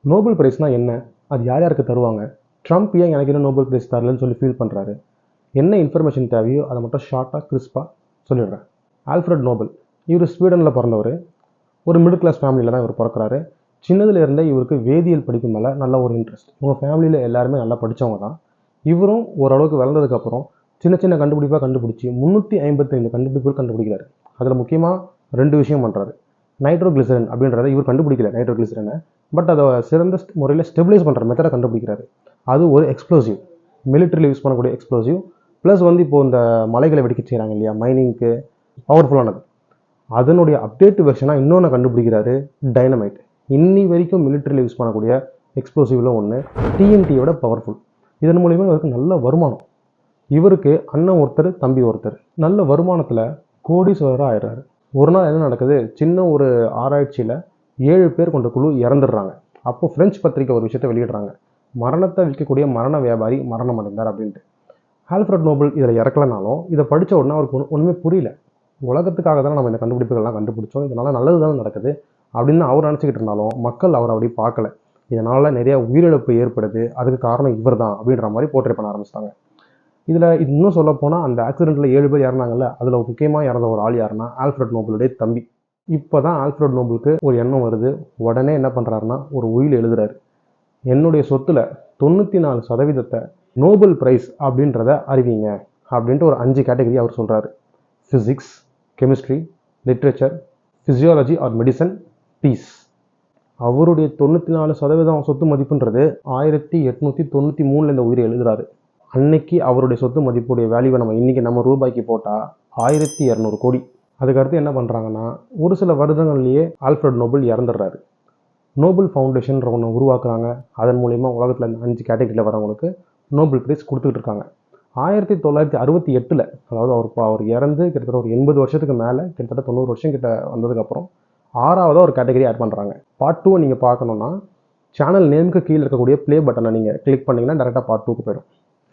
Nobel பிரைஸ்னால் என்ன? அது யார் யாருக்கு தருவாங்க? ட்ரம்ப் ஏன் எனக்கு இன்னும் நோபல் பிரைஸ் தரலன்னு சொல்லி ஃபீல் பண்ணுறாரு? என்ன இன்ஃபர்மேஷன் தேவையோ அதை மட்டும் ஷார்ட்டாக கிறிஸ்பாக சொல்லிடுறேன். ஆல்ஃப்ரட் நோபல் இவர் ஸ்வீடனில் பிறந்தவர். ஒரு மிடில் கிளாஸ் ஃபேமிலியில் தான் இவர் பிறக்கிறாரு. சின்னதுல இருந்தே இவருக்கு வேதியியல் படிப்பு மேலே நல்ல ஒரு இன்ட்ரெஸ்ட். இவங்க ஃபேமிலியில் எல்லாருமே நல்லா படித்தவங்க தான். இவரும் ஓரளவுக்கு வளர்ந்ததுக்கப்புறம் சின்ன சின்ன கண்டுபிடிப்பாக கண்டுபிடிச்சி 355 கண்டுபிடிப்புகள் கண்டுபிடிக்கிறாரு. அதில் முக்கியமாக 2 விஷயம் பண்ணுறாரு. நைட்ரோகிளிசரின் அப்படின்றத இவர் கண்டுபிடிக்கல, நைட்ரோகிளிசரினை. பட் அதை சிறந்த முறையில் ஸ்டெபிலைஸ் பண்ணுற மெத்தடை கண்டுபிடிக்கிறாரு. அது ஒரு எக்ஸ்ப்ளோசிவ், மிலிட்டரியில் யூஸ் பண்ணக்கூடிய எக்ஸ்ப்ளோசிவ். ப்ளஸ் இப்போது இந்த மலைகளை வெடிக்க செய்கிறாங்க இல்லையா, மைனிங்க்கு பவர்ஃபுல்லானது. அதனுடைய அப்டேட் வெர்ஷனாக இன்னொன்று கண்டுபிடிக்கிறாரு, டைனமைட். இன்னி வரைக்கும் மிலிட்டரியில் யூஸ் பண்ணக்கூடிய எக்ஸ்ப்ளோசிவில் ஒன்று. டிஎன்டியோட பவர்ஃபுல். இதன் மூலிமா இவருக்கு நல்ல வருமானம். இவருக்கு அண்ணன் ஒருத்தர், தம்பி ஒருத்தர். நல்ல வருமானத்தில் கோடீஸ்வரராக ஆயிடுறாரு. ஒரு நாள் என்ன நடக்குது, சின்ன ஒரு ஆராய்ச்சியில் 7 பேர் கொண்ட குழு இறந்துடுறாங்க. அப்போ பிரெஞ்சு பத்திரிக்கை ஒரு விஷயத்தை வெளியிடுறாங்க, மரணத்தை விற்கக்கூடிய மரண வியாபாரி மரணம் அடைந்தார் அப்படின்ட்டு. ஆல்ஃப்ரட் நோபல் இதில் இறக்கலனாலும் இதை படித்த உடனே அவருக்கு ஒன்றுமே புரியல. உலகத்துக்காக தானே நம்ம இந்த கண்டுபிடிப்புகள்லாம் கண்டுபிடிச்சோம், இதனால் நல்லது தானே நடக்குது அப்படின்னு அவர் நினச்சிக்கிட்டு இருந்தாலும் மக்கள் அவர் அப்படி பார்க்கல. இதனால் நிறைய உயிரிழப்பு ஏற்படுது, அதுக்கு காரணம் இவர் தான் அப்படின்ற மாதிரி போர்ட்ரே பண்ண ஆரம்பிச்சிட்டாங்க. இதில் இன்னும் சொல்லப்போனால் அந்த ஆக்சிடெண்ட்டில் 7 பேர் இறந்தாங்கல்ல, அதில் முக்கியமாக இறந்த ஒரு ஆள் யாருன்னா ஆல்ஃப்ரட் நோபலுடைய தம்பி. இப்போ தான் ஆல்ஃப்ரட் நோபலுக்கு ஒரு எண்ணம் வருது. உடனே என்ன பண்ணுறாருன்னா ஒரு உயில் எழுதுறாரு. என்னுடைய சொத்தில் 94% நோபல் பிரைஸ் அப்படின்றத அறிவிங்க அப்படின்ட்டு ஒரு 5 கேட்டகரி அவர் சொல்கிறாரு. Physics, chemistry, literature, physiology or medicine, peace. அவருடைய 94% சொத்து மதிப்புன்றது 1893 இந்த உயிரை எழுதுறாரு. அன்னைக்கு அவருடைய சொத்து மதிப்புடைய வேல்யூவை நம்ம இன்றைக்கி நம்ம ரூபாய்க்கு போட்டால் 1200 கோடி. அதுக்கடுத்து என்ன பண்ணுறாங்கன்னா ஒரு சில வருடங்கள்லேயே ஆல்ஃப்ரட் நோபல் இறந்துடுறாரு. நோபல் ஃபவுண்டேஷன் ஒன்று உருவாக்குறாங்க. அதன் மூலிமா உலகத்தில் இந்த 5 கேட்டகரியில் வரவங்களுக்கு நோபல் பிரைஸ் கொடுத்துக்கிட்டு இருக்காங்க. 1968, அதாவது அவர் இறந்து கிட்டத்தட்ட ஒரு 80 வருஷத்துக்கு மேலே, கிட்டத்தட்ட 90 வருஷம் கிட்ட வந்ததுக்கப்புறம் 6ஆவதாக ஒரு கேட்டகரி ஆட் பண்ணுறாங்க. பார்ட் 2 நீங்கள் பார்க்கணுன்னா சேனல் நேமுக்கு கீழே இருக்கக்கூடிய ப்ளே பட்டனை நீங்கள் கிளிக் பண்ணிங்கன்னா டேரெக்டாக பார்ட் 2க்கு போயிடும்.